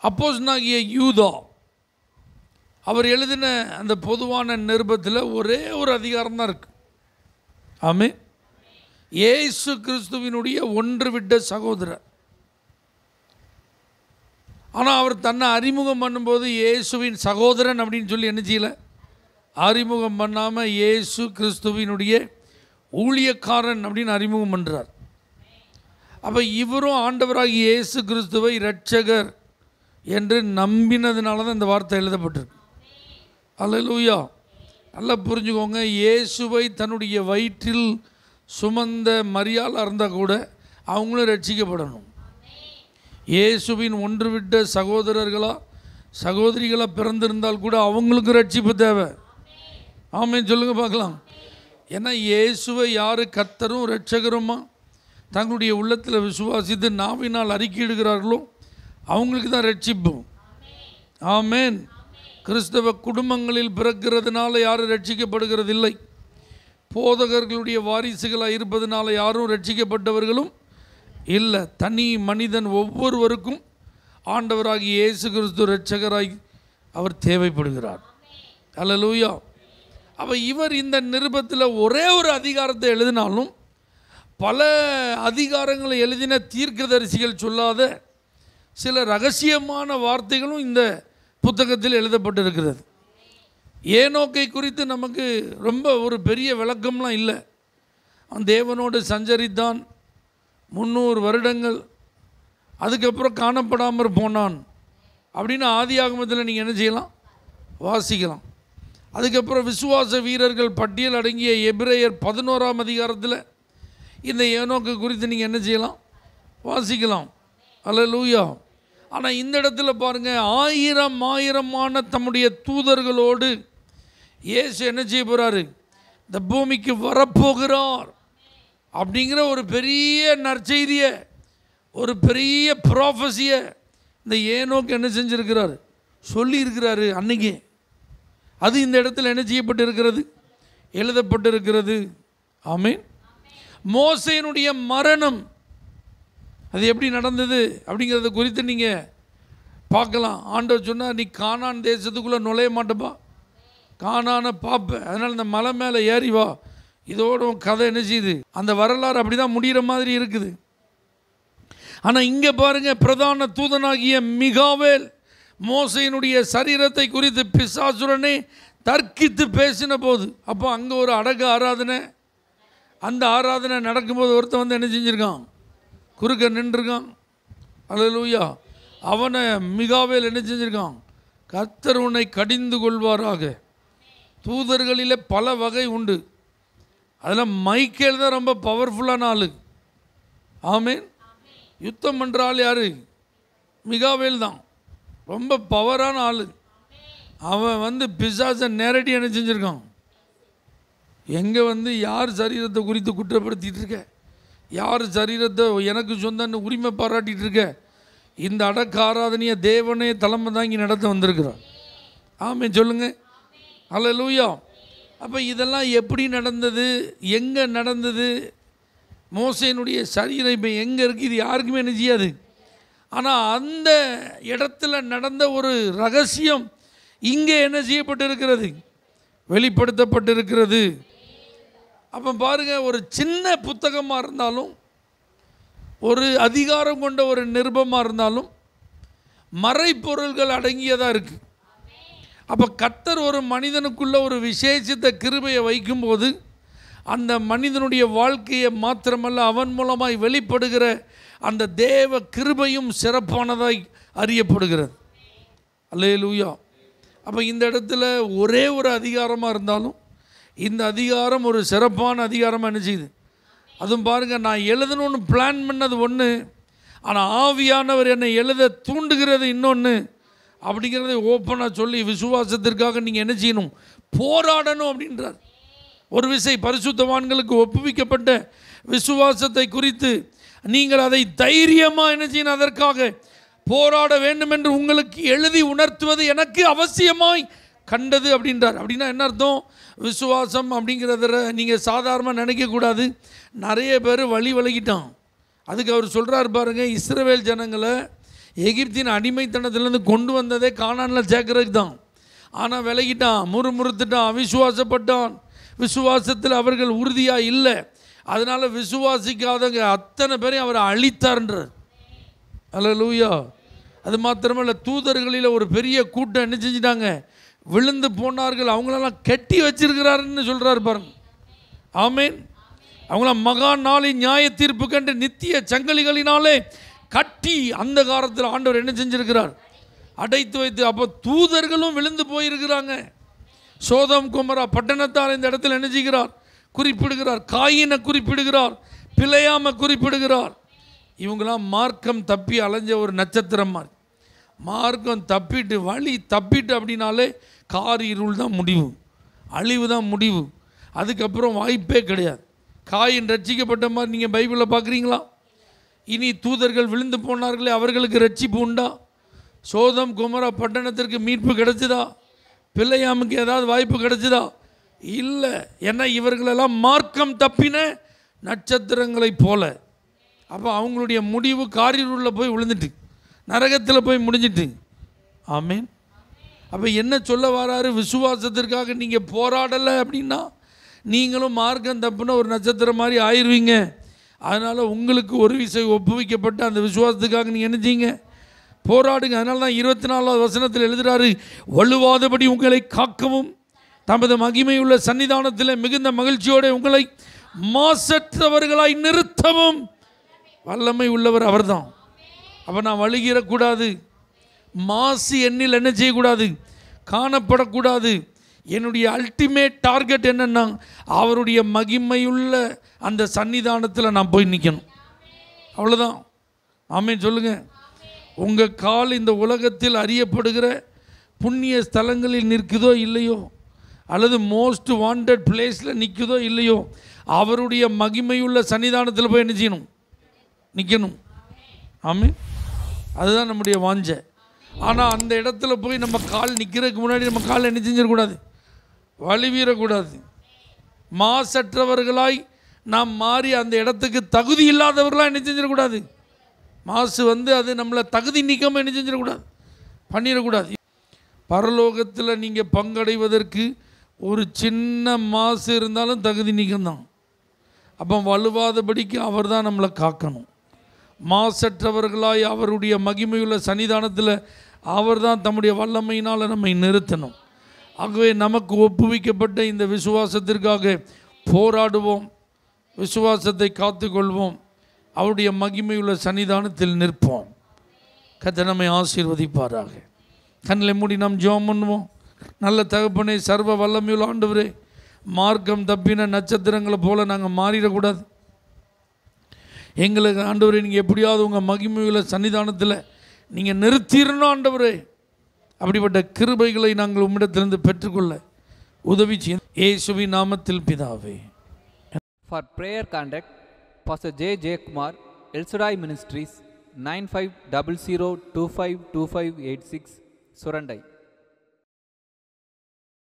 அப்போஸ்தலனாகிய யூதா அவர் எழுதின அந்த பொதுவான நிருபத்தில் ஒரே ஒரு அதிகாரம் தான் இருக்குது. ஆமென். இயேசு கிறிஸ்துவினுடைய ஒன்று விட்ட சகோதரர். ஆனால் அவர் தன்னை அறிமுகம் பண்ணும்போது இயேசுவின் சகோதரன் அப்படின்னு சொல்லி என்ன செய்யலை, அறிமுகம் பண்ணாமல் இயேசு கிறிஸ்துவினுடைய ஊழியக்காரன் அப்படின்னு அறிமுகம் பண்ணுறார். அப்போ இவரும் ஆண்டவராகி இயேசு கிறிஸ்துவை இரட்சகர் என்று நம்பினதுனால தான் இந்த வார்த்தை எழுதப்பட்டிருக்கு. அல்லேலூயா. நல்லா புரிஞ்சுக்கோங்க, இயேசுவை தன்னுடைய வயிற்றில் சுமந்த மரியாள் இருந்தால் கூட அவங்களும் ரட்சிக்கப்படணும். இயேசுவின் ஒன்று விட்ட சகோதரர்களா சகோதரிகளாக பிறந்திருந்தால் கூட அவங்களுக்கு ரட்சிப்பு தேவை. ஆமென் சொல்லுங்க பார்க்கலாம். ஏன்னா இயேசுவை யார் கர்த்தரும் இரட்சகருமா தங்களுடைய உள்ளத்தில் விசுவாசித்து நாவினால் அறிக்கையிடுகிறார்களோ அவங்களுக்கு தான் ரட்சிப்பு. ஆமென். கிறிஸ்தவ குடும்பங்களில் பிறக்கிறதுனால யாரும் ரட்சிக்கப்படுகிறதில்லை. போதகர்களுடைய வாரிசுகளாக இருப்பதனால யாரும் ரட்சிக்கப்பட்டவர்களும் இல்லை. தனி மனிதன் ஒவ்வொருவருக்கும் ஆண்டவராகி இயேசு கிறிஸ்து இரட்சகராய் அவர் தேவைப்படுகிறார். அல்லேலூயா. அப்போ இவர் இந்த நிருபத்தில் ஒரே ஒரு அதிகாரத்தை எழுதினாலும் பல அதிகாரங்களை எழுதின தீர்க்கதரிசிகள் சொல்லாத சில ரகசியமான வார்த்தைகளும் இந்த புத்தகத்தில் எழுதப்பட்டிருக்கிறது. ஏனோக்கை குறித்து நமக்கு ரொம்ப ஒரு பெரிய விளக்கம்லாம் இல்லை. அவன் தேவனோடு சஞ்சரித்தான் 300 வருடங்கள், அதுக்கப்புறம் காணப்படாமல் போனான் அப்படின்னு ஆதியாகமத்தில் நீங்கள் என்ன செய்யலாம், வாசிக்கலாம். அதுக்கப்புறம் விசுவாச வீரர்கள் பட்டியல் அடங்கிய எபிரேயர் 11ஆம் அதிகாரத்தில் இந்த ஏனோக்கு குறித்து நீங்கள் என்ன செய்யலாம், வாசிக்கலாம். அல்லேலூயா. ஆனால் இந்த இடத்துல பாருங்கள், ஆயிரமான தம்முடைய தூதர்களோடு இயேசு என்ன செய்ய போகிறாரு, இந்த பூமிக்கு வரப்போகிறார் அப்படிங்கிற ஒரு பெரிய நற்செய்தியை, ஒரு பெரிய ப்ராஃபஸியை இந்த ஏனோக்கு என்ன செஞ்சுருக்கிறார், சொல்லியிருக்கிறாரு அன்னைக்கே. அது இந்த இடத்துல என்ன செய்யப்பட்டிருக்கிறது, எழுதப்பட்டிருக்கிறது. ஆமென். மோசேயினுடைய மரணம் அது எப்படி நடந்தது அப்படிங்கிறத குறித்து நீங்கள் பார்க்கலாம். ஆண்டவர் சொன்னால், நீ கானான் தேசத்துக்குள்ளே நுழைய மாட்டேப்பா, கானானை பார்ப்ப, அதனால் இந்த மலை மேலே ஏறி வா. இதோட கதை என்ன செய்யுது, அந்த வரலாறு அப்படி தான் முடிகிற மாதிரி இருக்குது. ஆனால் இங்கே பாருங்கள், பிரதான தூதனாகிய மிகாவேல் மோசேயினுடைய சரீரத்தை குறித்து பிசாசுரனை தர்க்கித்து பேசின போது, அப்போ அங்கே ஒரு அடக்க ஆராதனை, அந்த ஆராதனை நடக்கும்போது ஒருத்தன் வந்து என்ன செஞ்சுருக்கான், குறுக்க நின்றுருக்கான். அல்லேலூயா. அவனை மிகாவேல் என்ன செஞ்சுருக்கான், கர்த்தர் உன்னை கடிந்து கொள்வாராக. தூதர்களில் பல வகை உண்டு, அதில் மைக்கேல் தான் ரொம்ப பவர்ஃபுல்லான ஆள். ஆமென். யுத்தம் பண்ணுற ஆள் யார், மிகாவேல் தான், ரொம்ப பவரான ஆள். அவன் வந்து பிசாசை நேரடி என்ன செஞ்சுருக்கான், எங்கே வந்து யார் சரீரத்தை குறித்து குற்றப்படுத்திகிட்டு இருக்க, யார் சரீரத்தை எனக்கு சொந்தன்னு உரிமை பாராட்டிகிட்டு இருக்க, இந்த அடக்க ஆராதனையை தேவனே தலைமை தாங்கி நடத்த வந்திருக்கிறார். ஆமென் சொல்லுங்க. அல்லேலூயா. அப்போ இதெல்லாம் எப்படி நடந்தது, எங்கே நடந்தது, மோசேயினுடைய சரீரம் இப்போ எங்கே இருக்குது, இது யாருக்குமே என்ன செய்யாது. ஆனால் அந்த இடத்துல நடந்த ஒரு ரகசியம் இங்கே என்ன செய்யப்பட்டிருக்கிறது, வெளிப்படுத்தப்பட்டிருக்கிறது. அப்போ பாருங்கள், ஒரு சின்ன புத்தகமாக இருந்தாலும், ஒரு அதிகாரம் கொண்ட ஒரு நிருபமாக இருந்தாலும் மறைப்பொருள்கள் அடங்கியதாக இருக்குது. அப்போ கர்த்தர் ஒரு மனிதனுக்குள்ள ஒரு விசேஷித்த கிருபையை வைக்கும்போது அந்த மனிதனுடைய வாழ்க்கையை மாத்திரமல்ல, அவன் மூலமாய் வெளிப்படுகிற அந்த தேவ கிருபையும் சிறப்பானதாய் அறியப்படுகிறது. அல்லேலூயா. அப்போ இந்த இடத்துல ஒரே ஒரு அதிகாரமாக இருந்தாலும் இந்த அதிகாரம் ஒரு சிறப்பான அதிகாரமாக என்ன செய்யுது. அதுவும் பாருங்கள், நான் எழுதணும்னு பிளான் பண்ணது ஒன்று, ஆனால் ஆவியானவர் என்னை எழுத தூண்டுகிறது இன்னொன்று அப்படிங்கிறத ஓப்பனாக சொல்லி விசுவாசத்திற்காக நீங்கள் என்ன செய்யணும், போராடணும் அப்படின்றார். ஒரு விசை பரிசுத்தவான்களுக்கு ஒப்புவிக்கப்பட்ட விசுவாசத்தை குறித்து நீங்கள் அதை தைரியமாக என்ன செய்யணும், அதற்காக போராட வேண்டும் என்று உங்களுக்கு எழுதி உணர்த்துவது எனக்கு அவசியமாய் கண்டது அப்படின்றார். அப்படின்னா என்ன அர்த்தம், விசுவாசம் அப்படிங்கிறத நீங்கள் சாதாரணமாக நினைக்கக்கூடாது. நிறைய பேர் வழி விலகிட்டான். அதுக்கு அவர் சொல்கிறார் பாருங்கள், இஸ்ரவேல் ஜனங்களை எகிப்தின் அடிமைத்தனத்திலேருந்து கொண்டு வந்ததே கானானில் சேர்க்கறதுக்கு தான். ஆனால் விலகிட்டான், முறுமுறுத்துட்டான், அவிசுவாசப்பட்டான். விசுவாசத்தில் அவர்கள் உறுதியாக இல்லை. அதனால் விசுவாசிக்காதவங்க அத்தனை பேரையும் அவர் அழித்தார்ன்றார். அல்லேலூயா. அது மாத்திரமல்ல, தூதர்களில் ஒரு பெரிய கூட்டம் என்ன செஞ்சிட்டாங்க, விழுந்து போனார்கள். அவங்களெல்லாம் கட்டி வச்சிருக்கிறாருன்னு சொல்கிறார் பாருங்க. ஆமேன். அவங்களாம் மகா நாளின் நியாய தீர்ப்பு கண்டு நித்திய சங்கிலிகளினாலே கட்டி அந்த காலத்தில் ஆண்டவர் என்ன செஞ்சிருக்கிறார், அடைத்து வைத்து. அப்போ தூதர்களும் விழுந்து போயிருக்கிறாங்க. சோதம் குமரா பட்டணத்தார் இந்த இடத்துல என்ன செய்கிறார், குறிப்பிடுகிறார். காயினை குறிப்பிடுகிறார், பிழையாம குறிப்பிடுகிறார். இவங்களாம் மார்க்கம் தப்பி அலைஞ்ச ஒரு நட்சத்திரம் மாதிரி. மார்க்கம் தப்பிட்டு வழி தப்பிட்டு அப்படின்னாலே கார் இருள் தான் முடிவு, அழிவு தான் முடிவு. அதுக்கப்புறம் வாய்ப்பே கிடையாது. காயின் ரட்சிக்கப்பட்ட மாதிரி நீங்கள் பைபிளில் பார்க்குறீங்களா? இனி தூதர்கள் விழுந்து போனார்களே, அவர்களுக்கு ரட்சிப்பு உண்டா? சோதம் குமரா பட்டணத்திற்கு மீட்பு கிடைச்சதா? பிள்ளையாமுக்கு ஏதாவது வாய்ப்பு கிடைச்சதா? இல்லை. ஏன்னா இவர்களெல்லாம் மார்க்கம் தப்பின நட்சத்திரங்களைப் போல. அப்போ அவங்களுடைய முடிவு காரிருளில் போய் விழுந்துட்டு, நரகத்தில் போய் முடிஞ்சிட்டு. ஆமேன். அப்போ என்ன சொல்ல வராரு, விசுவாசத்திற்காக நீங்கள் போராடலை அப்படின்னா நீங்களும் மார்க்கம் தப்புன ஒரு நட்சத்திரம் மாதிரி ஆயிடுவீங்க. அதனால் உங்களுக்கு ஒரு விஷயம் ஒப்புவிக்கப்பட்ட அந்த விசுவாசத்துக்காக நீங்கள் என்ன செய்யுங்க, போராடுங்க. அதனால தான் 24வது வசனத்தில் எழுதுகிறாரு, வலுவாதபடி உங்களை காக்கவும் தமது மகிமையுள்ள சன்னிதானத்தில் மிகுந்த மகிழ்ச்சியோடு உங்களை மாசற்றவர்களாய் நிறுத்தவும் வல்லமை உள்ளவர் அவர்தான். அப்போ நான் வழுகிடக்கூடாது, மாசு எண்ணில் என்ன செய்யக்கூடாது, காணப்படக்கூடாது. என்னுடைய அல்டிமேட் டார்கெட் என்னன்னா, அவருடைய மகிமையுள்ள அந்த சன்னிதானத்தில் நான் போய் நிற்கணும். அவ்வளோதான். ஆமேன் சொல்லுங்கள். உங்கள் கால் இந்த உலகத்தில் அறியப்படுகிற புண்ணிய ஸ்தலங்களில் நிற்குதோ இல்லையோ, அல்லது மோஸ்ட் வாண்டட் பிளேஸில் நிற்குதோ இல்லையோ, அவருடைய மகிமையுள்ள சன்னிதானத்தில் போய் என்ன செய்யணும், நிற்கணும். ஆமேன். அதுதான் நம்முடைய வாஞ்சை. ஆனால் அந்த இடத்துல போய் நம்ம கால் நிற்கிறதுக்கு முன்னாடி நம்ம கால் என்ன செஞ்சிடக்கூடாது, வலிவீரக்கூடாது. மாசற்றவர்களாய் நாம் மாறி அந்த இடத்துக்கு தகுதி இல்லாதவர்களாக என்ன செஞ்சிடக்கூடாது. மாசு அது நம்மளை தகுதி நீக்காமல் என்ன செஞ்சிடக்கூடாது, பண்ணிடக்கூடாது. பரலோகத்தில் நீங்கள் பங்கடைவதற்கு ஒரு சின்ன மாசு இருந்தாலும் தகுதி நீக்கம்தான். அப்போ வலுவாதபடிக்கு அவர் தான் நம்மளை காக்கணும். மாசற்றவர்களாய் அவருடைய மகிமையுள்ள சன்னிதானத்தில் அவர் தான் தம்முடைய வல்லமையினால் நம்மை நிறுத்தணும். ஆகவே நமக்கு ஒப்புவிக்கப்பட்ட இந்த விசுவாசத்திற்காக போராடுவோம், விசுவாசத்தை காத்துக்கொள்வோம், அவருடைய மகிமையுள்ள சன்னிதானத்தில் நிற்போம். கர்த்தர் நம்மை ஆசீர்வதிப்பாராக. கண்களை மூடி நாம் ஜெபம் பண்ணுவோம். நல்ல தகப்பனே, சர்வ வல்லமையுள்ள ஆண்டவரே, மார்க்கம் தப்பின நட்சத்திரங்களை போல நாங்கள் மாறிடக்கூடாது. எங்களுக்கு ஆண்டவரே, நீங்கள் எப்படியாவது உங்கள் மகிமையுள்ள சன்னிதானத்தில் நீங்கள் நிறுத்திடணும் ஆண்டவரே. அப்படிப்பட்ட கிருபைகளை நாங்கள் உம்மிடத்திலிருந்து பெற்றுக்கொள்ள உதவி செய்ய இயேசுவின் நாமத்தில் பிதாவே. For prayer contact, Pastor J. J. Kumar, El Shaddai Ministries, 9500252586, Surandai.